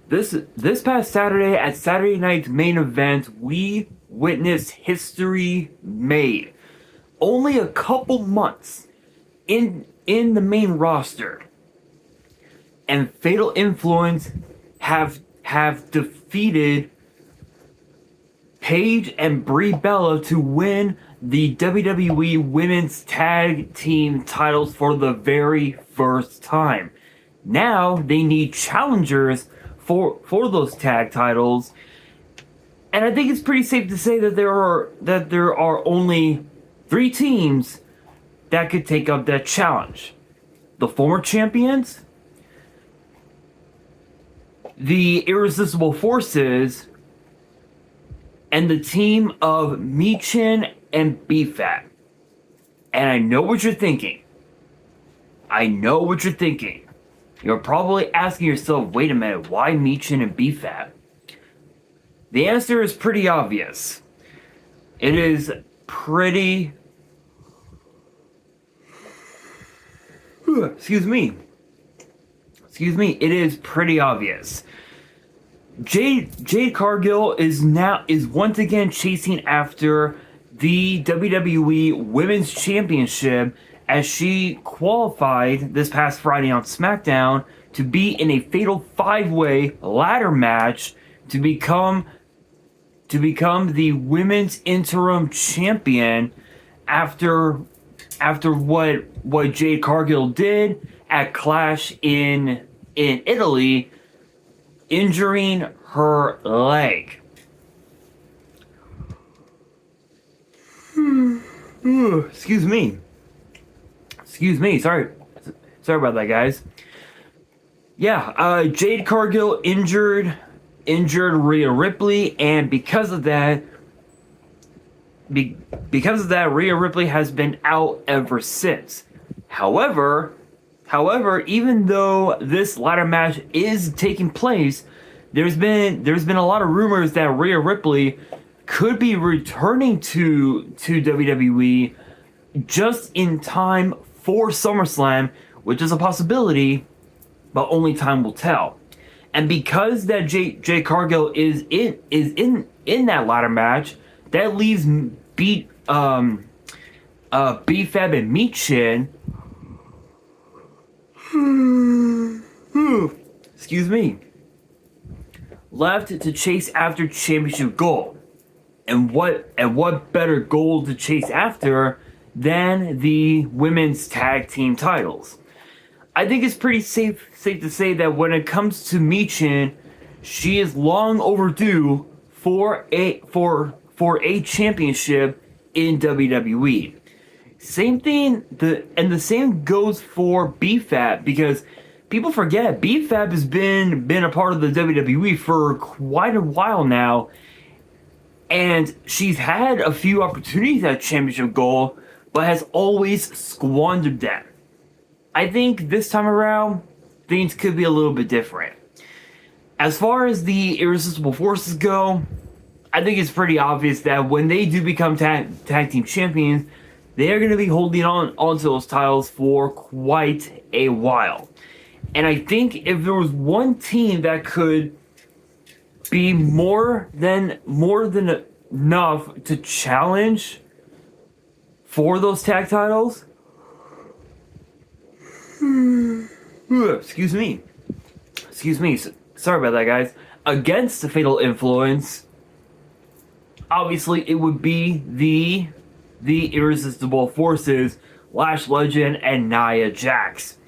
This past Saturday at Saturday Night's main event, we witnessed history made. Only a couple months in the main roster, and Fatal Influence have defeated Paige and Brie Bella to win the WWE Women's Tag Team titles for the very first time. Now they need challengers for those tag titles, and I think it's pretty safe to say that there are only 3 teams that could take up that challenge: the former champions, the Irresistible Forces, and the team of Michin and BFAT. And I know what you're thinking. You're probably asking yourself, wait a minute, why Michin and BFAT? The answer is pretty obvious. It is pretty... Excuse me. It is pretty obvious. Jade Cargill is once again chasing after the WWE Women's Championship, as she qualified this past Friday on SmackDown to be in a fatal 5-way ladder match to become the women's interim champion after what Jade Cargill did at Clash in Italy, injuring her leg. Excuse me. Sorry about that, guys. Yeah, Jade Cargill injured Rhea Ripley, and because of that, Rhea Ripley has been out ever since. However, even though this ladder match is taking place, there's been a lot of rumors that Rhea Ripley could be returning to WWE just in time for SummerSlam, which is a possibility, but only time will tell. And because that Jade Cargill is in that ladder match, that leaves BFAB and Michin excuse me, left to chase after championship gold. And what better goal to chase after than the women's tag team titles? I think it's pretty safe to say that when it comes to Michin, she is long overdue for a championship in WWE. Same thing, the same goes for BFAB, because people forget BFAB has been a part of the WWE for quite a while now, and she's had a few opportunities at championship goal, but has always squandered them. I think this time around, things could be a little bit different. As far as the Irresistible Forces go, I think it's pretty obvious that when they do become tag team champions, they are going to be holding onto those titles for quite a while. And I think if there was one team that could be more than enough to challenge for those tag titles, excuse me, sorry about that, guys, against the Fatal Influence, obviously it would be the Irresistible Forces, Lash Legend, and Nia Jax.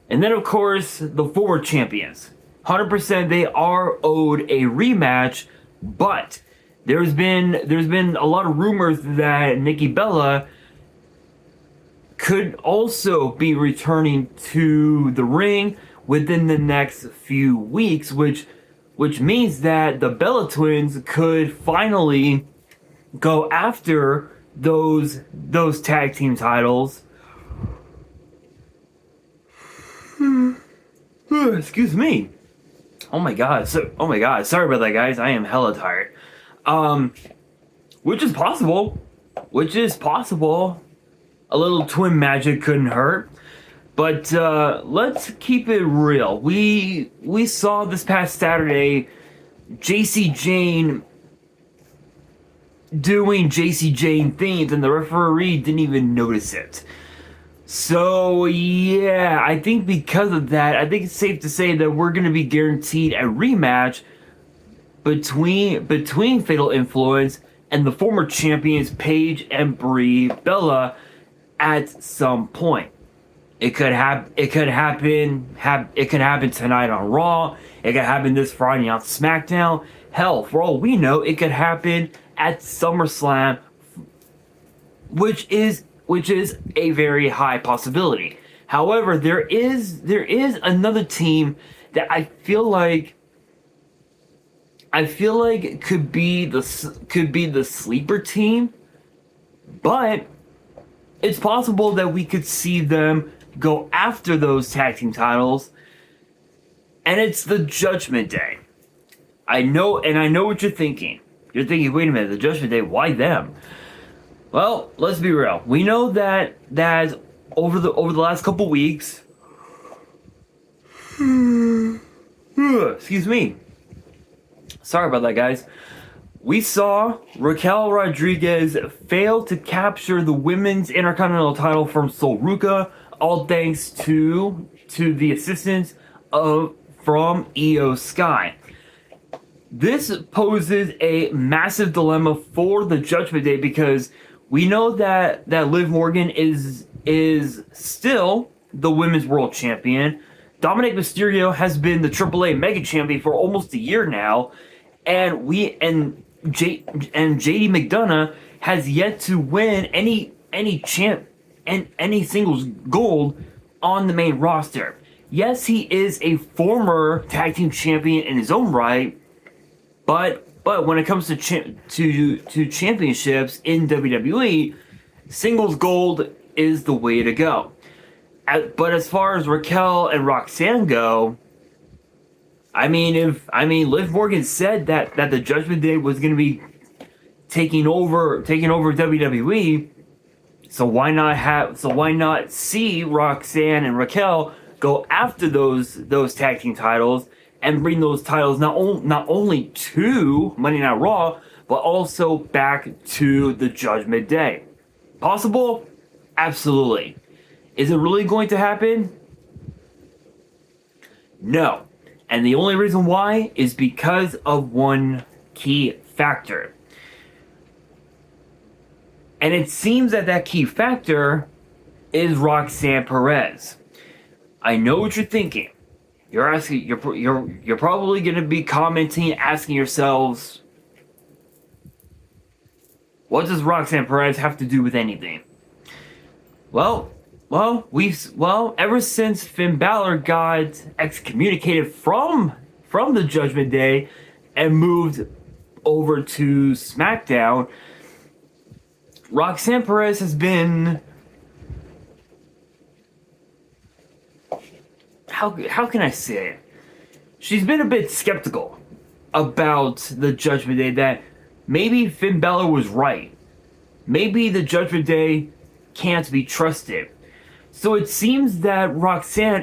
And then, of course, the former champions. 100% they are owed a rematch, but there's been a lot of rumors that Nikki Bella could also be returning to the ring within the next few weeks, which means that the Bella Twins could finally go after those tag team titles. Excuse me. Oh my god. Sorry about that, guys. I am hella tired. Which is possible. A little twin magic couldn't hurt. But let's keep it real. We saw this past Saturday JC Jane doing JC Jane things, and the referee didn't even notice it. So yeah, I think because of that, I think it's safe to say that we're going to be guaranteed a rematch between Fatal Influence and the former champions Paige and Brie Bella at some point. It could happen. It could happen tonight on Raw. It could happen this Friday on SmackDown. Hell, for all we know, it could happen at SummerSlam, which is a very high possibility. However, there is another team that I feel like could be the sleeper team, but it's possible that we could see them go after those tag team titles, and it's the Judgment Day. I know what you're thinking. You're thinking, wait a minute, the Judgment Day, why them? Well, let's be real. We know that over the last couple weeks, excuse me. Sorry about that, guys. We saw Raquel Rodriguez fail to capture the women's Intercontinental title from Sol Ruca, all thanks to the assistance from Io Sky. This poses a massive dilemma for the Judgment Day because we know that Liv Morgan is still the Women's World Champion. Dominic Mysterio has been the AAA Mega Champion for almost a year now, and JD McDonough has yet to win any singles gold on the main roster. Yes, he is a former tag team champion in his own right, but when it comes to championships in WWE, singles gold is the way to go. But as far as Raquel and Roxanne go, Liv Morgan said that the Judgment Day was going to be taking over WWE. So why not see Roxanne and Raquel go after those tag team titles and bring those titles not only to Monday Night Raw, but also back to the Judgment Day? Possible? Absolutely. Is it really going to happen? No. And the only reason why is because of one key factor. And it seems that key factor is Roxanne Perez. I know what you're thinking. You're asking. You're probably going to be commenting, asking yourselves, what does Roxanne Perez have to do with anything? Well, ever since Finn Balor got excommunicated from the Judgment Day and moved over to SmackDown, Roxanne Perez has been, how can I say it? She's been a bit skeptical about the Judgment Day, that maybe Finn Balor was right. Maybe the Judgment Day can't be trusted. So it seems that Roxanne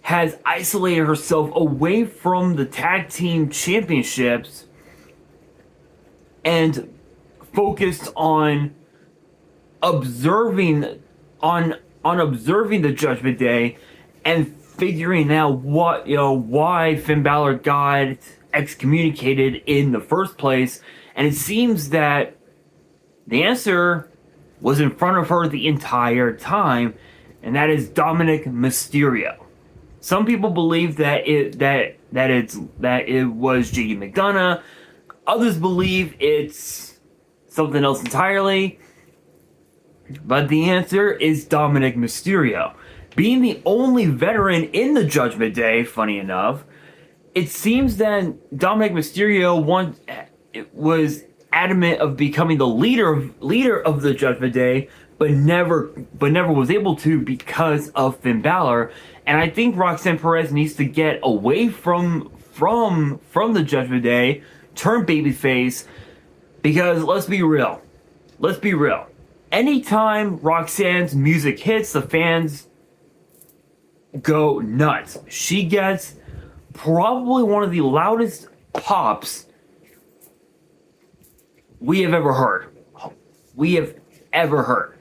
has isolated herself away from the tag team championships and focused on observing the Judgment Day and figuring out why Finn Balor got excommunicated in the first place. And it seems that the answer was in front of her the entire time, and that is Dominic Mysterio. Some people believe that it was JD McDonough. Others believe it's something else entirely. But the answer is Dominic Mysterio. Being the only veteran in the Judgment Day, funny enough, it seems that Dominic Mysterio was adamant of becoming the leader of the Judgment Day, but never was able to because of Finn Balor. And I think Roxanne Perez needs to get away from the Judgment Day, turn babyface, because let's be real. Anytime Roxanne's music hits, the fans go nuts. She gets probably one of the loudest pops we have ever heard. We have ever heard.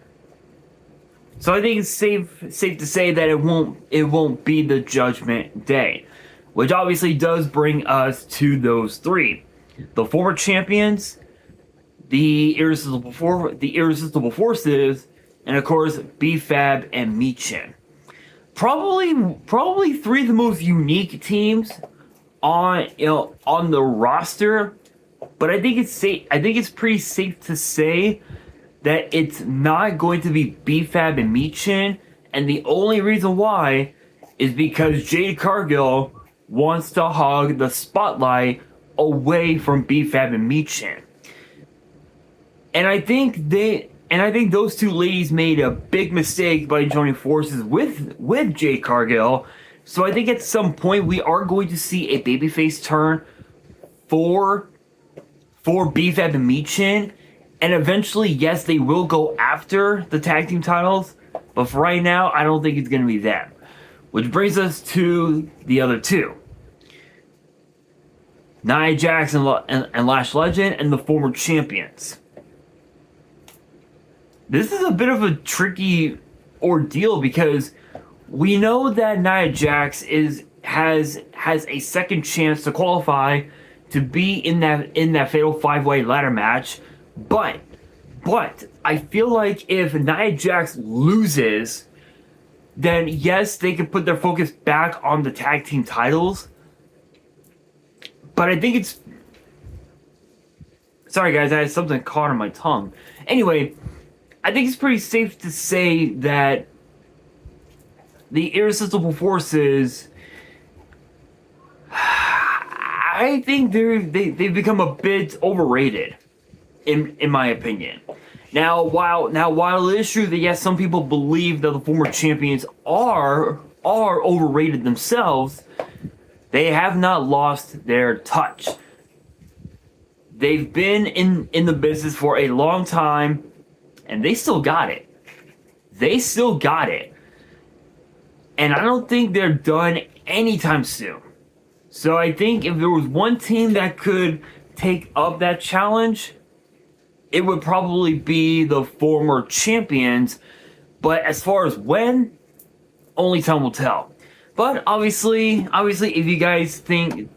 So I think it's safe to say that it won't be the Judgment Day, which obviously does bring us to those three: the former champions, the Irresistible Forces, and of course B-Fab and Michin. Probably three of the most unique teams on the roster, but I think it's pretty safe to say that it's not going to be B-Fab and Michin, and the only reason why is because Jade Cargill wants to hog the spotlight away from B-Fab and Michin. And I think those two ladies made a big mistake by joining forces with Jade Cargill. So I think at some point we are going to see a babyface turn for B-Fab and Michin. And eventually, yes, they will go after the tag team titles. But for right now, I don't think it's going to be them. Which brings us to the other two: Nia Jax and Lash Legend, and the former champions. This is a bit of a tricky ordeal because we know that Nia Jax has a second chance to qualify to be in that fatal 5-way ladder match, but I feel like if Nia Jax loses, then yes, they can put their focus back on the tag team titles. But I think it's... Sorry guys, I had something caught on my tongue. Anyway, I think it's pretty safe to say that the Irresistible Forces, I think they've become a bit overrated, in my opinion. Now, while it is true that yes, some people believe that the former champions are overrated themselves, they have not lost their touch. They've been in the business for a long time, and they still got it. They still got it. And I don't think they're done anytime soon. So I think if there was one team that could take up that challenge, it would probably be the former champions. But as far as when, only time will tell. But obviously, if you guys think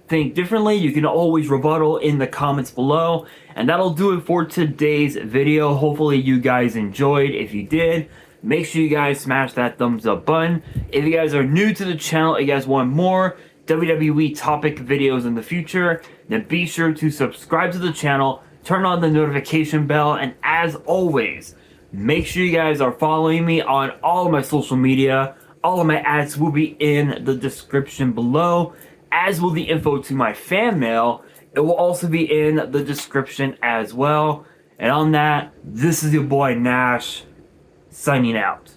differently, you can always rebuttal in the comments below. And that'll do it for today's video. Hopefully you guys enjoyed. If you did, make sure you guys smash that thumbs up button. If you guys are new to the channel and you guys want more WWE topic videos in the future, then be sure to subscribe to the channel, turn on the notification bell, and as always, make sure you guys are following me on all of my social media. All of my ads will be in the description below, as will the info to my fan mail. It will also be in the description as well. And on that, this is your boy Nash, signing out.